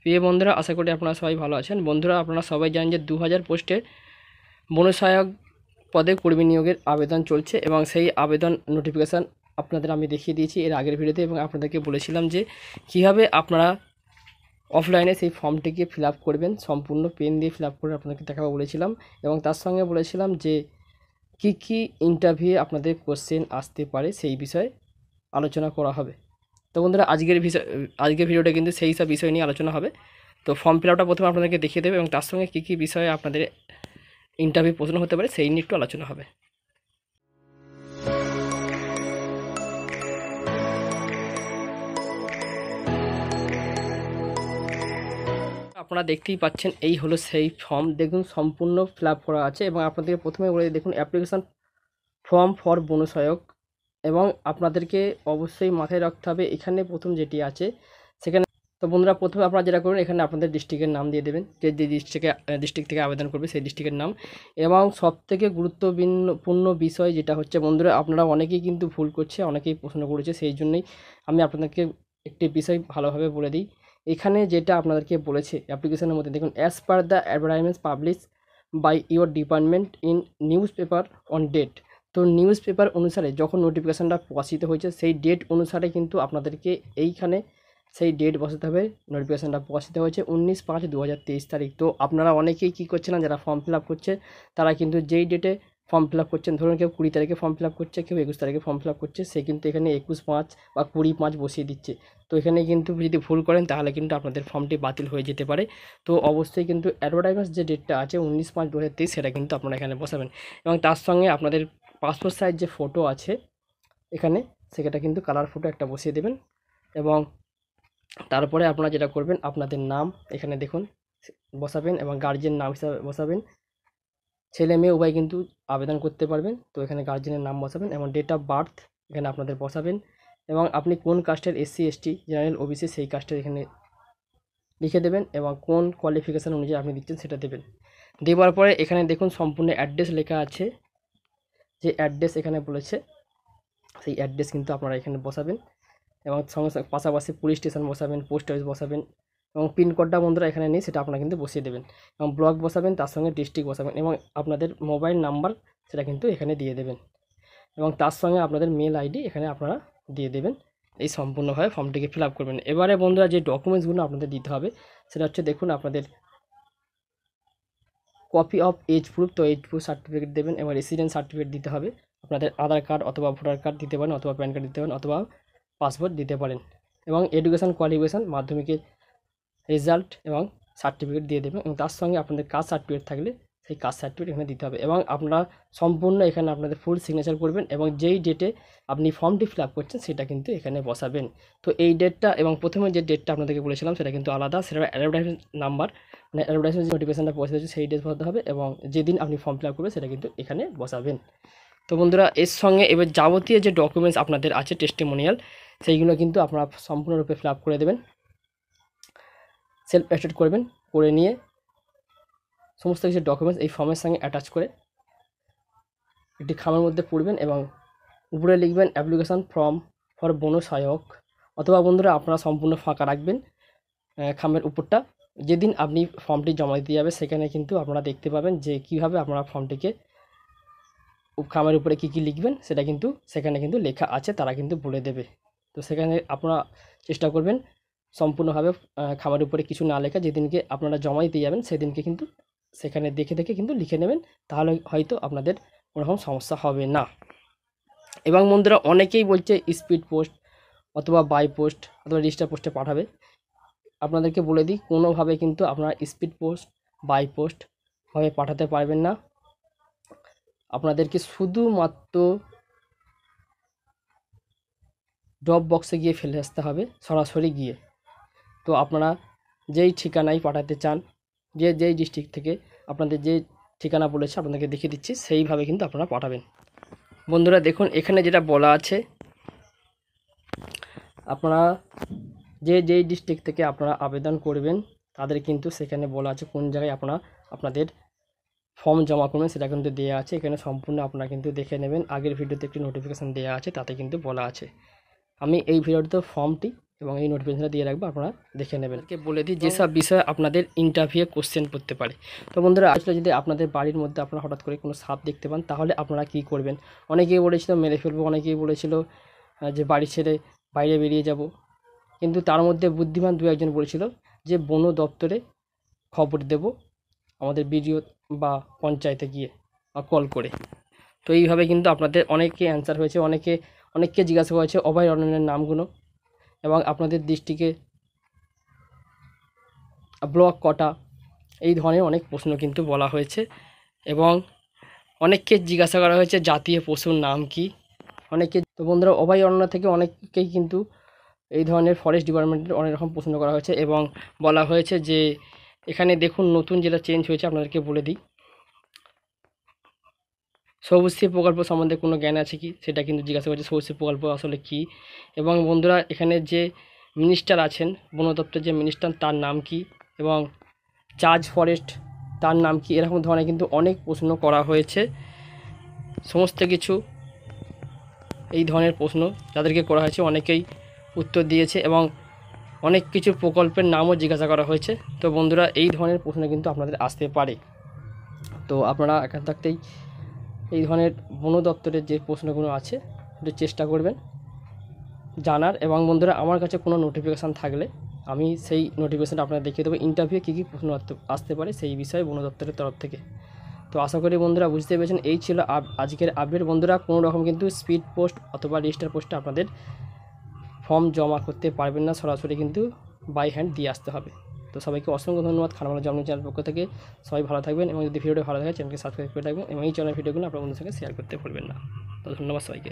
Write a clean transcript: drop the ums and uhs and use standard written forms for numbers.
প্রিয় বন্ধুরা, আশা করি আপনারা সবাই ভালো আছেন। বন্ধুরা, আপনারা সবাই জানেন যে 2000 পোস্টে বনসহায়ক পদে কর্মী নিয়োগের আবেদন চলছে এবং সেই আবেদন নোটিফিকেশান আপনাদের আমি দেখিয়ে দিয়েছি এর আগের ভিডিওতে এবং আপনাদেরকে বলেছিলাম যে কীভাবে আপনারা অফলাইনে সেই ফর্মটিকে ফিল আপ করবেন, সম্পূর্ণ পেন দিয়ে ফিল আপ করে আপনাদেরকে দেখাবো বলেছিলাম এবং তার সঙ্গে বলেছিলাম যে কী ইন্টারভিউ আপনাদের কোশ্চেন আসতে পারে সেই বিষয়ে আলোচনা করা হবে। তো বন্ধুরা, আজকের ভিডিওটা কিন্তু সেই সব বিষয় নিয়ে আলোচনা হবে। তো ফর্ম ফিল আপটা প্রথমে আপনাদেরকে দেখিয়ে দেবে এবং তার সঙ্গে কী বিষয়ে আপনাদের ইন্টারভিউ প্রশ্ন হতে পারে সেই নিয়ে একটু আলোচনা হবে। আপনারা দেখতেই পাচ্ছেন এই হলো সেই ফর্ম। দেখুন সম্পূর্ণ ফিল আপ করা আছে এবং আপনাদেরকে প্রথমে বলে দেখুন অ্যাপ্লিকেশান ফর্ম ফর বনসহায়ক এবং আপনাদেরকে অবশ্যই মাথায় রাখতে হবে এখানে প্রথম যেটি আছে সেখানে। তো বন্ধুরা, প্রথমে আপনারা যেটা করবেন এখানে আপনাদের ডিস্ট্রিক্টের নাম দিয়ে দেবেন, যে ডিস্ট্রিক্ট থেকে আবেদন করবে সেই ডিস্ট্রিক্টের নাম। এবং সবথেকে গুরুত্বপূর্ণ বিষয় যেটা হচ্ছে বন্ধুরা, আপনারা অনেকেই কিন্তু ভুল করছে, অনেকেই প্রশ্ন করেছে, সেই জন্যই আমি আপনাদেরকে একটি বিষয় ভালোভাবে বলে দিই। এখানে যেটা আপনাদেরকে বলেছে অ্যাপ্লিকেশনের মধ্যে দেখুন, as per the advertisement publish by your department in news paper on date. তো নিউজ পেপার অনুসারে যখন নোটিফিকেশানটা প্রকাশিত হয়েছে সেই ডেট অনুসারে কিন্তু আপনাদেরকে এইখানে সেই ডেট বসাতে হবে। নোটিফিকেশানটা প্রকাশিত হয়েছে 19/5/2023 তারিখ। তো আপনারা অনেকেই কী করছেন না, যারা ফর্ম ফিল আপ করছে তারা কিন্তু যেই ডেটে ফর্ম ফিল আপ করছেন, ধরুন কেউ 20 তারিখে ফর্ম ফিল আপ করছে, কেউ 21 তারিখে ফর্ম ফিল আপ করছে, সে কিন্তু এখানে 21/5 বা 20/5 বসিয়ে দিচ্ছে। তো এখানে কিন্তু যদি ভুল করেন তাহলে কিন্তু আপনাদের ফর্মটি বাতিল হয়ে যেতে পারে। তো অবশ্যই কিন্তু অ্যাডভার্টাইজমেন্ট যে ডেটটা আছে 19/5/2023 সেটা কিন্তু আপনারা এখানে বসাবেন এবং তার সঙ্গে আপনাদের পাসপোর্ট সাইজ যে ফটো আছে এখানে সেটা কিন্তু কালার ফটো একটা বসিয়ে দেবেন। এবং তারপরে আপনারা যেটা করবেন আপনাদের নাম এখানে দেখুন বসাবেন এবং গার্জিয়ান নাম হিসাবে বসাবেন। ছেলে মেয়ে উভয় কিন্তু আবেদন করতে পারবেন। তো এখানে গার্জিয়ানের নাম বসাবেন এবং ডেট অফ বার্থ এখানে আপনাদের বসাবেন এবং আপনি কোন কাস্টের SC ST জেনারেল OBC সেই কাস্টের এখানে লিখে দেবেন এবং কোন কোয়ালিফিকেশান অনুযায়ী আপনি দিচ্ছেন সেটা দেবেন। দেওয়ার পরে এখানে দেখুন সম্পূর্ণ অ্যাড্রেস লেখা আছে, যে অ্যাড্রেস এখানে বলেছে সেই অ্যাড্রেস কিন্তু আপনারা এখানে বসাবেন এবং সঙ্গে সঙ্গে পাশাপাশি পুলিশ স্টেশন বসাবেন, পোস্ট অফিস বসাবেন এবং পিনকোডটা বন্ধুরা এখানে নেই, সেটা আপনারা কিন্তু বসিয়ে দেবেন এবং ব্লক বসাবেন, তার সঙ্গে ডিস্ট্রিক্ট বসাবেন এবং আপনাদের মোবাইল নাম্বার সেটা কিন্তু এখানে দিয়ে দেবেন এবং তার সঙ্গে আপনাদের মেল ID এখানে আপনারা দিয়ে দেবেন। এই সম্পূর্ণভাবে ফর্মটিকে ফিল আপ করবেন। এবারে বন্ধুরা যে ডকুমেন্টসগুলো আপনাদের দিতে হবে সেটা হচ্ছে দেখুন আপনাদের কপি অফ এজ প্রুফ, তো এজ প্রুফ সার্টিফিকেট দেবেন এবং রেসিডেন্স সার্টিফিকেট দিতে হবে। আপনাদের আধার কার্ড অথবা ভোটার কার্ড দিতে পারেন অথবা প্যান কার্ড দিতে পারেন অথবা পাসপোর্ট দিতে পারেন এবং এডুকেশান কোয়ালিফিকেশান মাধ্যমিকের রেজাল্ট এবং সার্টিফিকেট দিয়ে দেবেন এবং তার সঙ্গে আপনাদের কাস্ট সার্টিফিকেট থাকলে সেই কাস্ট সার্টিফিকেট এখানে দিতে হবে এবং আপনারা সম্পূর্ণ এখানে আপনাদের ফুল সিগনেচার করবেন এবং যেই ডেটে আপনি ফর্মটি ফিল আপ করছেন সেটা কিন্তু এখানে বসাবেন। তো এই ডেটটা এবং প্রথমে যে ডেটটা আপনাদেরকে বলেছিলাম সেটা কিন্তু আলাদা, সেটা অ্যাডভার্টাইজমেন্ট নাম্বার, মানে অ্যাডভার্টাইজমেন্ট যে নোটিফিকেশানটা পৌঁছে দিচ্ছে সেই ডেট বসাতে হবে এবং যেদিন আপনি ফর্ম ফিল আপ করবেন সেটা কিন্তু এখানে বসাবেন। তো বন্ধুরা, এর সঙ্গে এবার যাবতীয় যে ডকুমেন্টস আপনাদের আছে টেস্টিমোনিয়াল সেইগুলো কিন্তু আপনারা সম্পূর্ণরূপে ফিল আপ করে দেবেন, সেলফ অ্যাটেস্ট করবেন, করে নিয়ে সমস্ত কিছু ডকুমেন্টস এই ফর্মের সঙ্গে অ্যাটাচ করে একটি খামের মধ্যে পড়বেন এবং উপরে লিখবেন অ্যাপ্লিকেশান ফর্ম ফর বনসহায়ক, অথবা বন্ধুরা আপনারা সম্পূর্ণ ফাঁকা রাখবেন খামের উপরটা। যেদিন আপনি ফর্মটি জমা দিতে যাবে সেখানে কিন্তু আপনারা দেখতে পাবেন যে কীভাবে আপনারা ফর্মটিকে খামের উপরে কী লিখবেন সেটা কিন্তু সেখানে কিন্তু লেখা আছে, তারা কিন্তু বলে দেবে। তো সেখানে আপনারা চেষ্টা করবেন সম্পূর্ণভাবে খামের উপরে কিছু না লেখা, যেদিনকে আপনারা জমা দিতে যাবেন সেদিনকে কিন্তু সেখানে দেখে কিন্তু লিখে নেবেন, তাহলে হয়তো আপনাদের কোনোরকম সমস্যা হবে না। এবং বন্ধুরা অনেকেই বলছে স্পিড পোস্ট অথবা বাই পোস্ট অথবা রেজিস্টার পোস্টে পাঠাবে। আপনাদেরকে বলে দিই কোনোভাবে কিন্তু আপনারা স্পিড পোস্ট বাই পোস্ট ভাবে পাঠাতে পারবেন না। আপনাদেরকে শুধুমাত্র ড্রপ বক্সে গিয়ে ফেলে আসতে হবে, সরাসরি গিয়ে। তো আপনারা যেই ঠিকানায় পাঠাতে চান, যেই ডিস্ট্রিক্ট থেকে আপনাদের যে ঠিকানা বলেছে আপনাদেরকে দেখিয়ে দিচ্ছি সেইভাবে কিন্তু আপনারা পাঠাবেন। বন্ধুরা দেখুন এখানে যেটা বলা আছে, আপনারা যেই ডিস্ট্রিক্ট থেকে আপনারা আবেদন করবেন তাদের কিন্তু সেখানে বলা আছে কোন জায়গায় আপনারা আপনাদের ফর্ম জমা করবেন, সেটা কিন্তু দেওয়া আছে এখানে সম্পূর্ণ আপনারা কিন্তু দেখে নেবেন। আগের ভিডিওতে একটি নোটিফিকেশান দেওয়া আছে, তাতে কিন্তু বলা আছে। আমি এই ভিডিওতে ফর্মটি এবং এই নোটিফিকেশনটা দিয়ে রাখবো, আপনারা দেখে নেবেন। বলে দিই যেসব বিষয়ে আপনাদের ইন্টারভিউ কোশ্চেন করতে পারে। তো বন্ধুরা, আসলে যদি আপনাদের বাড়ির মধ্যে আপনারা হঠাৎ করে কোনো সাপ দেখতে পান, তাহলে আপনারা কী করবেন? অনেকেই বলেছিল মেরে ফেলবো, অনেকেই বলেছিল যে বাড়ি ছেড়ে বাইরে বেরিয়ে যাব, কিন্তু তার মধ্যে বুদ্ধিমান দু একজন বলেছিল যে বন দপ্তরে খবর দেব, আমাদের বিডিও বা পঞ্চায়েতে গিয়ে বা কল করে। তো এইভাবে কিন্তু আপনাদের অনেকে অ্যান্সার হয়েছে, অনেককে জিজ্ঞাসা করেছে অভয়ারণ্যের নামগুলো এবং আপনাদের ডিস্ট্রিক্টে ব্লক কটা, এই ধরনের অনেক প্রশ্ন কিন্তু বলা হয়েছে। এবং অনেককে জিজ্ঞাসা করা হয়েছে জাতীয় পশুর নাম কি। অনেকে, তো বন্ধুরা, অভয়ারণ্য থেকে অনেককেই কিন্তু এই ধরনের ফরেস্ট ডিপার্টমেন্টের অনেক রকম প্রশ্ন করা হয়েছে এবং বলা হয়েছে যে এখানে দেখুন নতুন যেটা চেঞ্জ হয়েছে আপনাদেরকে বলে দিই, সবুজশ্রী প্রকল্প সম্বন্ধে কোনো জ্ঞান আছে কি, সেটা কিন্তু জিজ্ঞাসা করেছে, সবুজশ্রী প্রকল্প আসলে কি। এবং বন্ধুরা, এখানে যে মিনিস্টার আছেন বন দপ্তরের যে মিনিস্টার, তার নাম কি, এবং চার্জ ফরেস্ট তার নাম কি, এরকম ধরনের কিন্তু অনেক প্রশ্ন করা হয়েছে। সমস্ত কিছু এই ধরনের প্রশ্ন যাদেরকে করা হয়েছে অনেকেই উত্তর দিয়েছে এবং অনেক কিছু প্রকল্পের নামও জিজ্ঞাসা করা হয়েছে। তো বন্ধুরা, এই ধরনের প্রশ্ন কিন্তু আপনাদের আসতে পারে। তো আপনারা এখান থাকতেই এই ধরনের বন দপ্তরের যে প্রশ্নগুলো আছে একটু চেষ্টা করবেন জানার। এবং বন্ধুরা, আমার কাছে কোনো নোটিফিকেশান থাকলে আমি সেই নোটিফিকেশানটা আপনারা দেখিয়ে দেবো, ইন্টারভিউ কী কী প্রশ্ন আসতে পারে সেই বিষয়ে বন দপ্তরের তরফ থেকে। তো আশা করি বন্ধুরা বুঝতে পেরেছেন, এই ছিল আজকের আপডেট। বন্ধুরা, কোনো রকম কিন্তু স্পিড পোস্ট অথবা রেজিস্টার পোস্টে আপনাদের ফর্ম জমা করতে পারবেন না, সরাসরি কিন্তু বাই হ্যান্ড দিয়ে আসতে হবে। তো সবাইকে অসংখ্য ধন্যবাদ খানবাংলা জব নিউজ চ্যানেল পক্ষ থেকে। সবাই ভালো থাকবেন এবং যদি ভিডিওটা ভালো থাকে চ্যানেলকে সাবস্ক্রাইব করে রাখবেন এবং এই চ্যানেল ভিডিওগুলো আপনার বন্ধুদের সঙ্গে শেয়ার করতে ভুলবেন না। তো ধন্যবাদ সবাইকে।